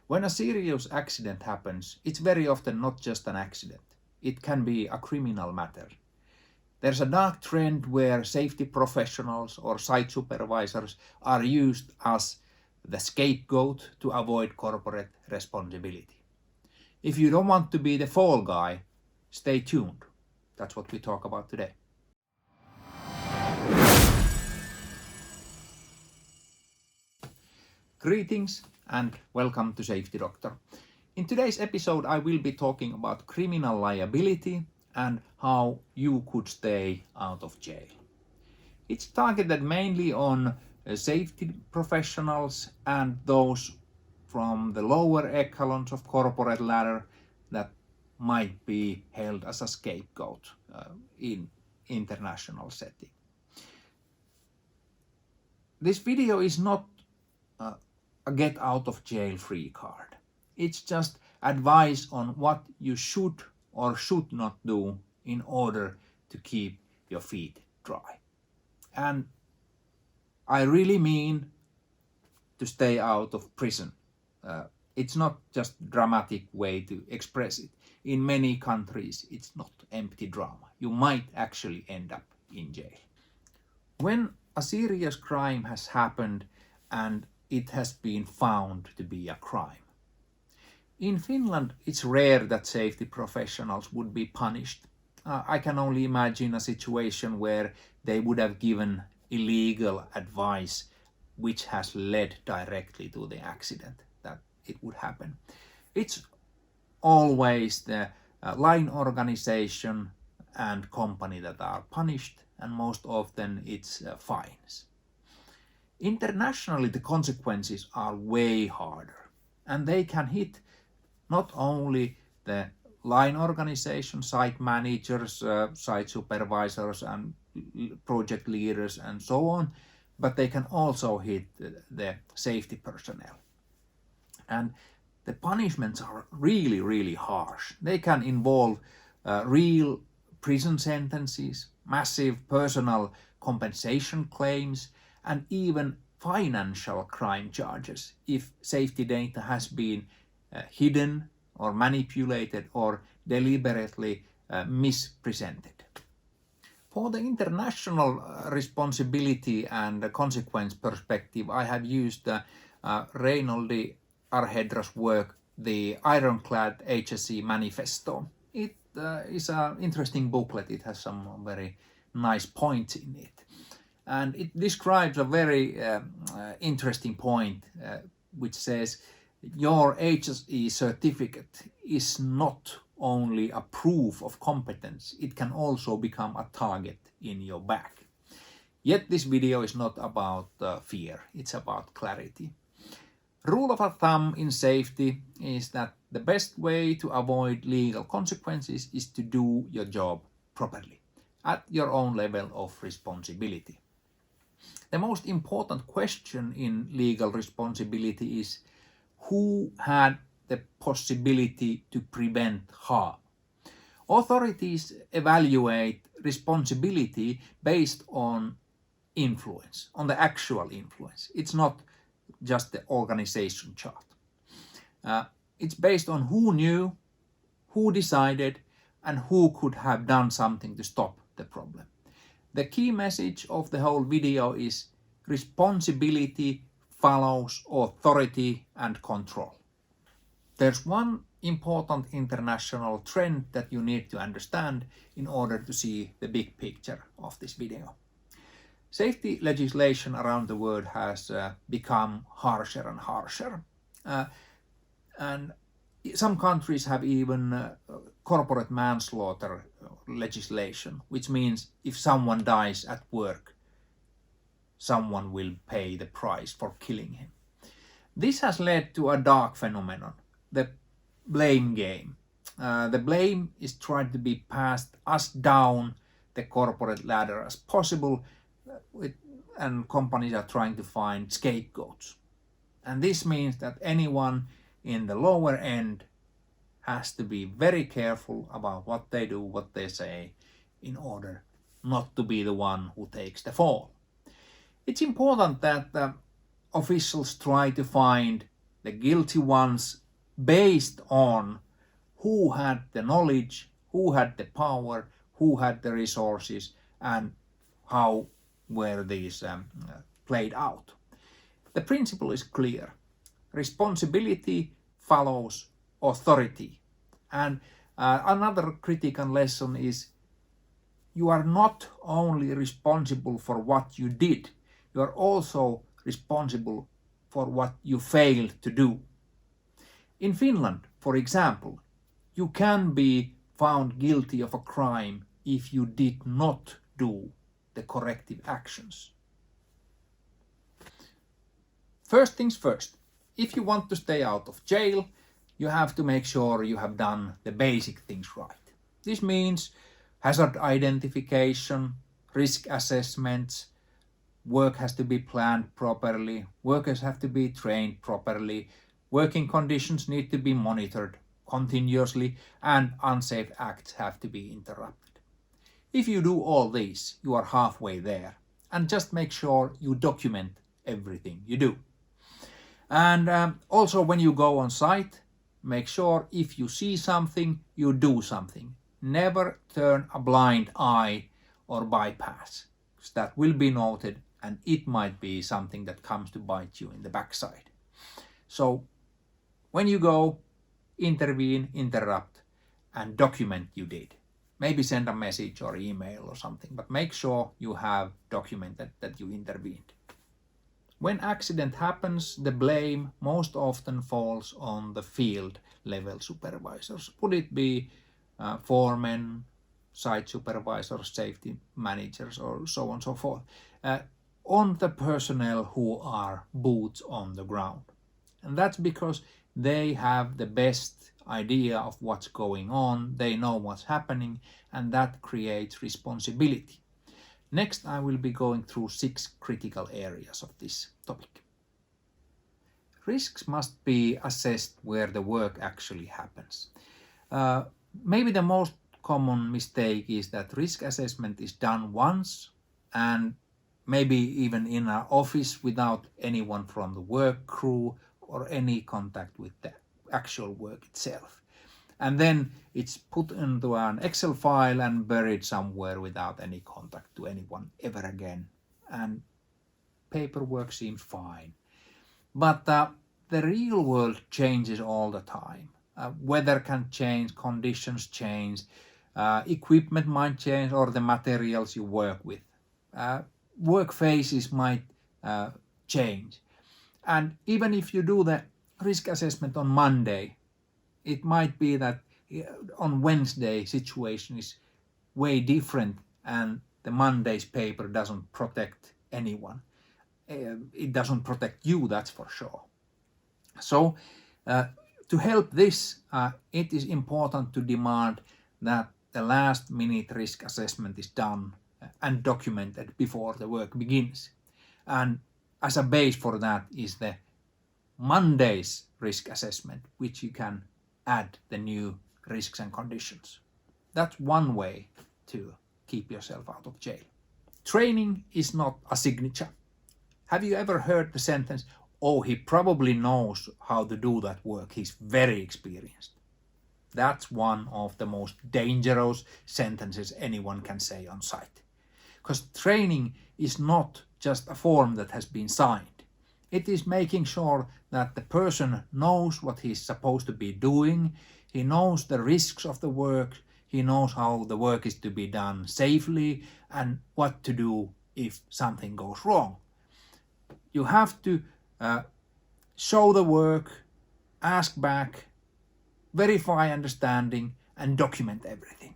When a serious accident happens, it's very often not just an accident. It can be a criminal matter. There's a dark trend where safety professionals or site supervisors are used as the scapegoat to avoid corporate responsibility. If you don't want to be the fall guy, stay tuned. That's what we talk about today. Greetings and welcome to Safety Doctor. In today's episode, I will be talking about criminal liability and how you could stay out of jail. It's targeted mainly on safety professionals and those from the lower echelons of corporate ladder that might be held as a scapegoat in international setting. This video is not a get out of jail free card. It's just advice on what you should or should not do in order to keep your feet dry. And I really mean to stay out of prison. It's not just a dramatic way to express it. In many countries, it's not empty drama. You might actually end up in jail. When a serious crime has happened and it has been found to be a crime. In Finland, it's rare that safety professionals would be punished. I can only imagine a situation where they would have given illegal advice which has led directly to the accident that it would happen. It's always the line organization and company that are punished, and most often it's fines. Internationally, the consequences are way harder, and they can hit not only the line organization, site managers, site supervisors and project leaders and so on, but they can also hit the safety personnel. And the punishments are really, really harsh. They can involve real prison sentences, massive personal compensation claims, and even financial crime charges if safety data has been hidden or manipulated or deliberately mispresented. For the international responsibility and consequence perspective, I have used Reinoldi Arhedra's work, the Ironclad HSE Manifesto. It is an interesting booklet. It has some very nice points in it. And it describes a very interesting point which says your HSE certificate is not only a proof of competence, it can also become a target in your back. Yet this video is not about fear, it's about clarity. Rule of thumb in safety is that the best way to avoid legal consequences is to do your job properly, at your own level of responsibility. The most important question in legal responsibility is who had the possibility to prevent harm. Authorities evaluate responsibility based on influence, on the actual influence. It's not just the organization chart. It's based on who knew, who decided, and who could have done something to stop the problem. The key message of the whole video is responsibility follows authority and control. There's one important international trend that you need to understand in order to see the big picture of this video. Safety legislation around the world has become harsher and harsher. And some countries have even corporate manslaughter legislation, which means if someone dies at work, someone will pay the price for killing him. This has led to a dark phenomenon, the blame game. The blame is tried to be passed as down the corporate ladder as possible, and companies are trying to find scapegoats. And this means that anyone in the lower end has to be very careful about what they do, what they say, in order not to be the one who takes the fall. It's important that officials try to find the guilty ones based on who had the knowledge, who had the power, who had the resources, and how were these played out. The principle is clear. Responsibility follows authority. And another critical lesson is you are not only responsible for what you did, you are also responsible for what you failed to do. In Finland, for example, you can be found guilty of a crime if you did not do the corrective actions. First things first, if you want to stay out of jail, you have to make sure you have done the basic things right. This means hazard identification, risk assessments, work has to be planned properly, workers have to be trained properly, working conditions need to be monitored continuously, and unsafe acts have to be interrupted. If you do all these, you are halfway there. And just make sure you document everything you do. And also when you go on site, make sure if you see something, you do something. Never turn a blind eye or bypass, because that will be noted and it might be something that comes to bite you in the backside. So when you go, intervene, interrupt, and document you did. Maybe send a message or email or something, but make sure you have documented that you intervened. When accident happens, the blame most often falls on the field level supervisors. Would it be foremen, site supervisors, safety managers, or so on and so forth, on the personnel who are boots on the ground. And that's because they have the best idea of what's going on, they know what's happening, and that creates responsibility. Next, I will be going through 6 critical areas of this topic. Risks must be assessed where the work actually happens. Maybe the most common mistake is that risk assessment is done once and maybe even in an office without anyone from the work crew or any contact with the actual work itself. And then it's put into an Excel file and buried somewhere without any contact to anyone ever again. And paperwork seems fine. But the real world changes all the time. Weather can change, conditions change, equipment might change, or the materials you work with. Work phases might change. And even if you do the risk assessment on Monday, it might be that on Wednesday situation is way different and the Monday's paper doesn't protect anyone. It doesn't protect you, that's for sure. So to help this, it is important to demand that the last minute risk assessment is done and documented before the work begins. And as a base for that is the Monday's risk assessment, which you can add the new risks and conditions. That's one way to keep yourself out of jail. Training is not a signature. Have you ever heard the sentence, "Oh, he probably knows how to do that work, he's very experienced"? That's one of the most dangerous sentences anyone can say on site. Because training is not just a form that has been signed. It is making sure that the person knows what he's supposed to be doing, he knows the risks of the work, he knows how the work is to be done safely, and what to do if something goes wrong. You have to show the work, ask back, verify understanding, and document everything.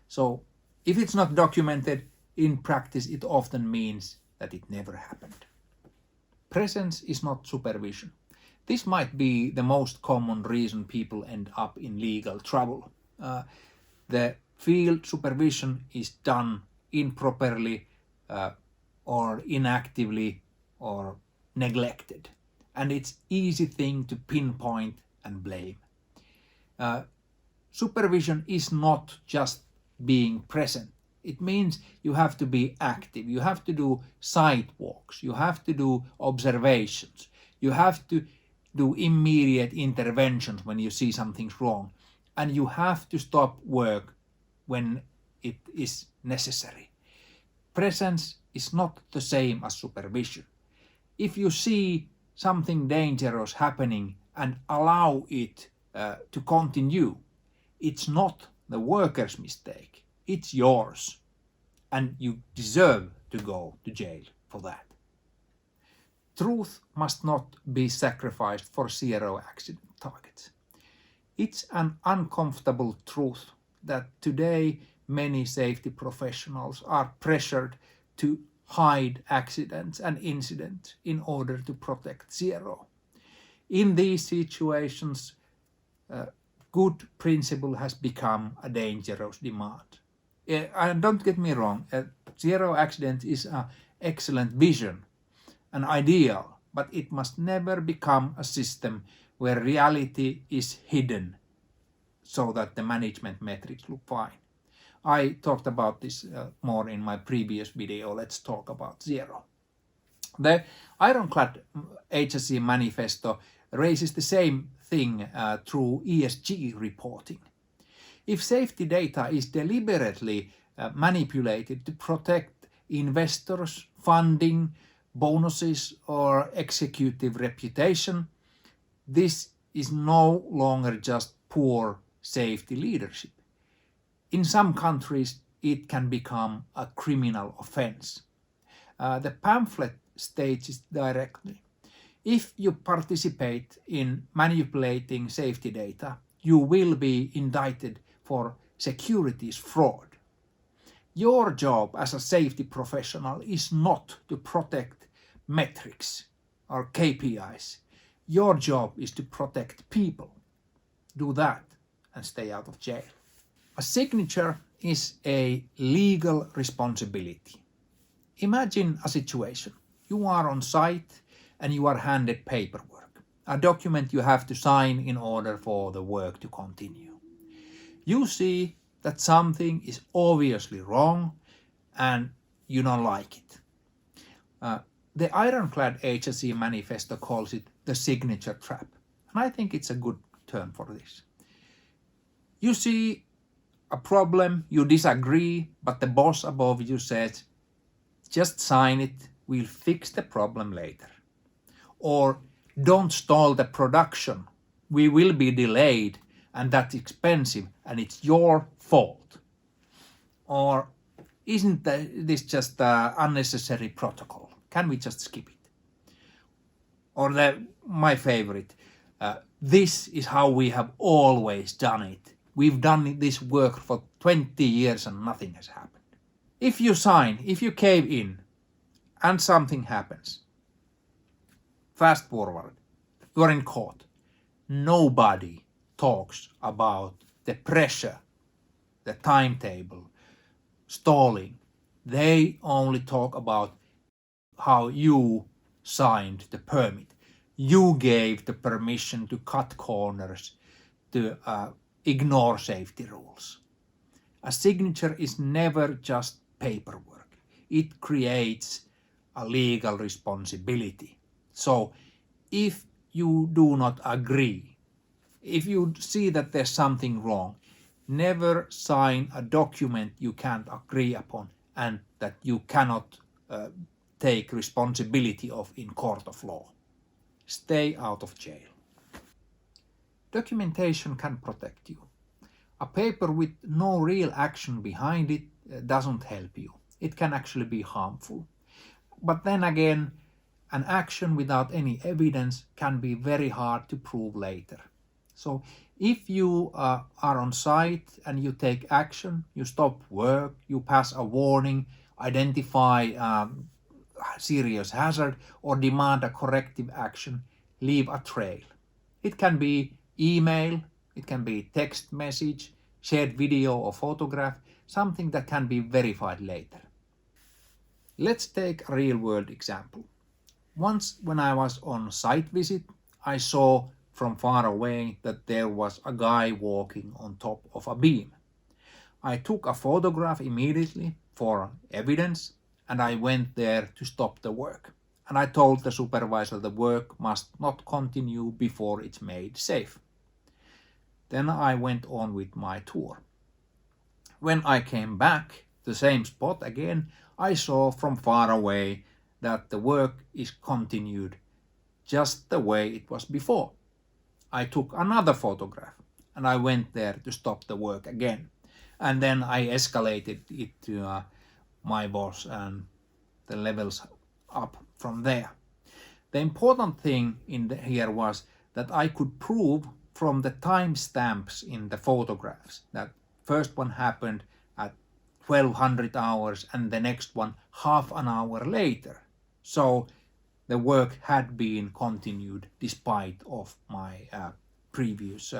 So if it's not documented, in practice it often means that it never happened. Presence is not supervision. This might be the most common reason people end up in legal trouble. The field supervision is done improperly or inactively or neglected. And it's easy thing to pinpoint and blame. Supervision is not just being present. It means you have to be active, you have to do site walks, you have to do observations, you have to do immediate interventions when you see something's wrong, and you have to stop work when it is necessary. Presence is not the same as supervision. If you see something dangerous happening and allow it to continue, it's not the worker's mistake, it's yours, and you deserve to go to jail for that. Truth must not be sacrificed for zero accident targets. It's an uncomfortable truth that today many safety professionals are pressured to hide accidents and incidents in order to protect zero. In these situations, good principle has become a dangerous demand. And don't get me wrong, zero accident is an excellent vision, an ideal, but it must never become a system where reality is hidden so that the management metrics look fine. I talked about this more in my previous video. Let's talk about zero. The ironclad HSE manifesto raises the same thing through ESG reporting. If safety data is deliberately manipulated to protect investors, funding, bonuses, or executive reputation, this is no longer just poor safety leadership. In some countries, it can become a criminal offense. The pamphlet states it directly. If you participate in manipulating safety data, you will be indicted for securities fraud. Your job as a safety professional is not to protect metrics or KPIs. Your job is to protect people. Do that and stay out of jail. A signature is a legal responsibility. Imagine a situation. You are on site and you are handed paperwork, a document you have to sign in order for the work to continue. You see that something is obviously wrong and you don't like it. The ironclad HSE manifesto calls it the signature trap, and I think it's a good term for this. You see a problem, you disagree, but the boss above you says, just sign it, we'll fix the problem later. Or don't stall the production, we will be delayed and that's expensive and it's your fault. Or isn't this just an unnecessary protocol? Can we just skip it? Or my favorite, this is how we have always done it. We've done this work for 20 years and nothing has happened. If you sign, if you cave in and something happens, fast forward, you're in court. Nobody talks about the pressure, the timetable, stalling. They only talk about how you signed the permit. You gave the permission to cut corners, to ignore safety rules. A signature is never just paperwork. It creates a legal responsibility. So if you do not agree, if you see that there's something wrong, never sign a document you can't agree upon and that you cannot take responsibility of in court of law. Stay out of jail. Documentation can protect you. A paper with no real action behind it doesn't help you. It can actually be harmful. But then again, an action without any evidence can be very hard to prove later. So if you are on site and you take action, you stop work, you pass a warning, identify serious hazard, or demand a corrective action, leave a trail. It can be email, it can be text message, shared video or photograph, something that can be verified later. Let's take a real-world example. Once when I was on site visit, I saw from far away that there was a guy walking on top of a beam. I took a photograph immediately for evidence and I went there to stop the work. and I told the supervisor the work must not continue before it's made safe. Then I went on with my tour. When I came back to the same spot again, I saw from far away that the work is continued just the way it was before. I took another photograph and I went there to stop the work again. And then I escalated it to my boss and the levels up from there. The important thing here was that I could prove from the timestamps in the photographs that first one happened at 1200 hours and the next one half an hour later. So the work had been continued despite of my previous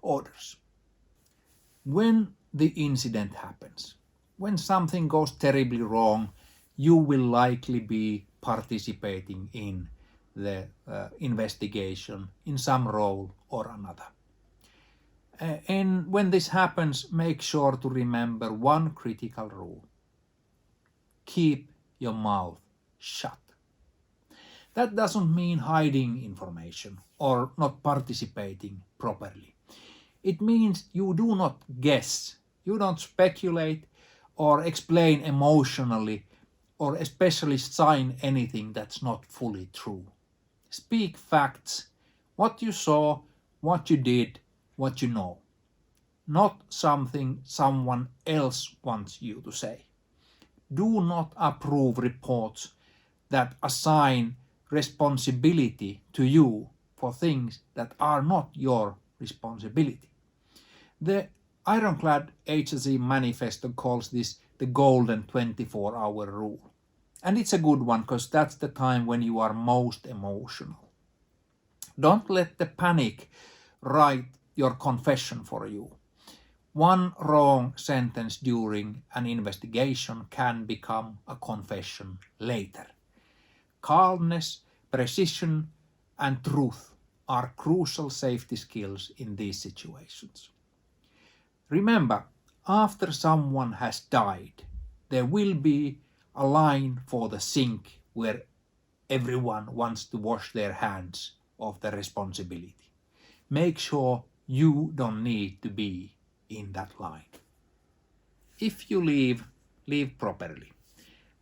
orders. When the incident happens, when something goes terribly wrong, you will likely be participating in the investigation in some role or another. And when this happens, make sure to remember one critical rule. Keep your mouth shut. That doesn't mean hiding information or not participating properly. It means you do not guess, you don't speculate or explain emotionally or especially sign anything that's not fully true. Speak facts, what you saw, what you did, what you know. Not something someone else wants you to say. Do not approve reports that assign responsibility to you for things that are not your responsibility. The ironclad HSE manifesto calls this the golden 24-hour rule. And it's a good one because that's the time when you are most emotional. Don't let the panic write your confession for you. One wrong sentence during an investigation can become a confession later. Calmness, precision, and truth are crucial safety skills in these situations. Remember, after someone has died, there will be a line for the sink where everyone wants to wash their hands of the responsibility. Make sure you don't need to be in that line. If you leave properly.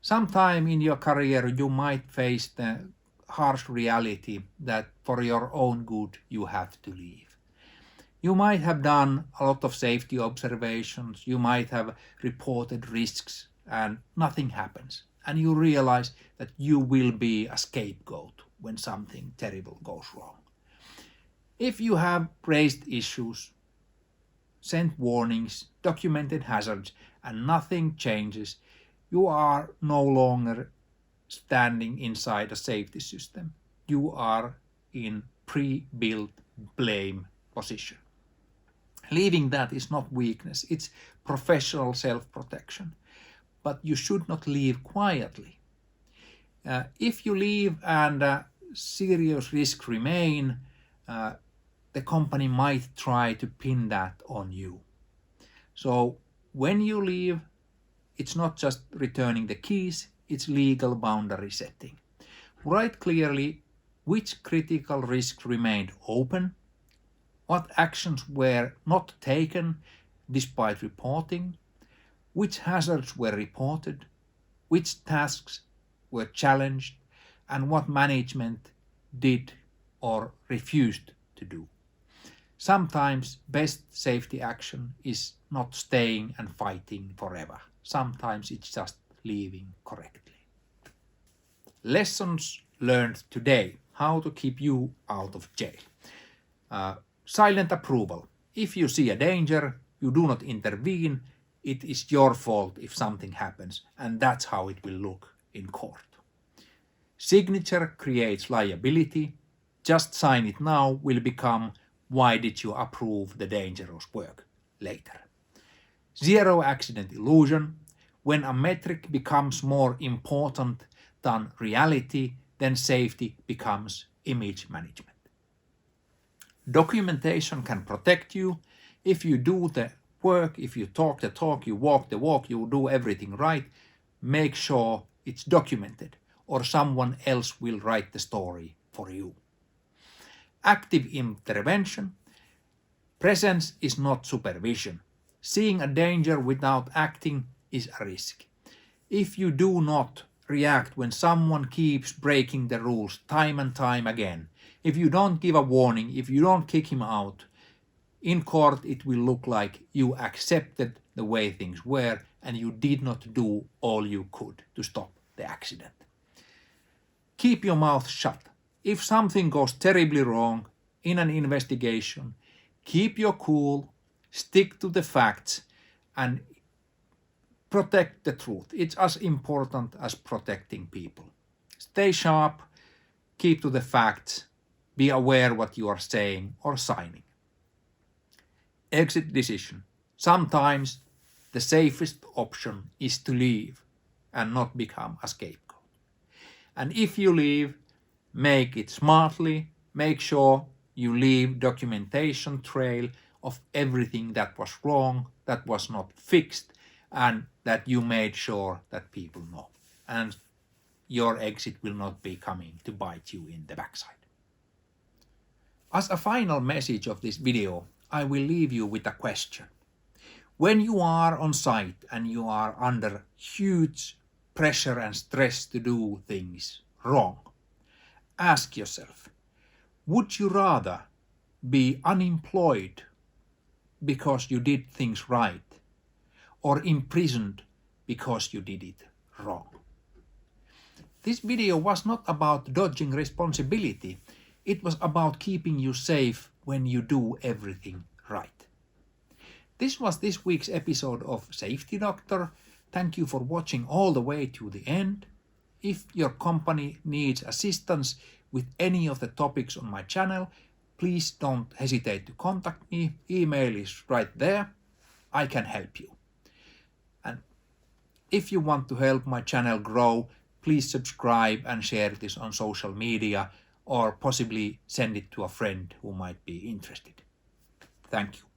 Sometime in your career you might face the harsh reality that for your own good you have to leave. You might have done a lot of safety observations, you might have reported risks and nothing happens. And you realize that you will be a scapegoat when something terrible goes wrong. If you have raised issues, sent warnings, documented hazards, and nothing changes, you are no longer standing inside a safety system. You are in pre-built blame position. Leaving that is not weakness, it's professional self-protection. But you should not leave quietly. If you leave and serious risks remain, the company might try to pin that on you. So when you leave, it's not just returning the keys, it's legal boundary setting. Write clearly which critical risks remained open, what actions were not taken despite reporting, which hazards were reported, which tasks were challenged, and what management did or refused to do. Sometimes best safety action is not staying and fighting forever. Sometimes it's just leaving correctly. Lessons learned today. How to keep you out of jail. Silent approval. If you see a danger, you do not intervene. It is your fault if something happens, and that's how it will look in court. Signature creates liability. Just sign it now will become why did you approve the dangerous work later. Zero accident illusion. When a metric becomes more important than reality, then safety becomes image management. Documentation can protect you. If you do the work, if you talk the talk, you walk the walk, you do everything right, make sure it's documented. or someone else will write the story for you. Active intervention. Presence is not supervision. Seeing a danger without acting is a risk. If you do not react when someone keeps breaking the rules time and time again, if you don't give a warning, if you don't kick him out, in court it will look like you accepted the way things were and you did not do all you could to stop the accident. Keep your mouth shut. If something goes terribly wrong in an investigation, keep your cool, stick to the facts, and protect the truth. It's as important as protecting people. Stay sharp, keep to the facts, be aware what you are saying or signing. Exit decision. Sometimes the safest option is to leave and not become a scapegoat. And if you leave, make it smartly, make sure you leave documentation trail of everything that was wrong, that was not fixed, and that you made sure that people know. And your exit will not be coming to bite you in the backside. As a final message of this video, I will leave you with a question. When you are on site and you are under huge pressure and stress to do things wrong, ask yourself, would you rather be unemployed because you did things right, or imprisoned because you did it wrong? This video was not about dodging responsibility. It was about keeping you safe when you do everything right. This was this week's episode of Safety Doctor. Thank you for watching all the way to the end. If your company needs assistance with any of the topics on my channel, please don't hesitate to contact me. Email is right there. I can help you. And if you want to help my channel grow, please subscribe and share this on social media, or possibly send it to a friend who might be interested. Thank you.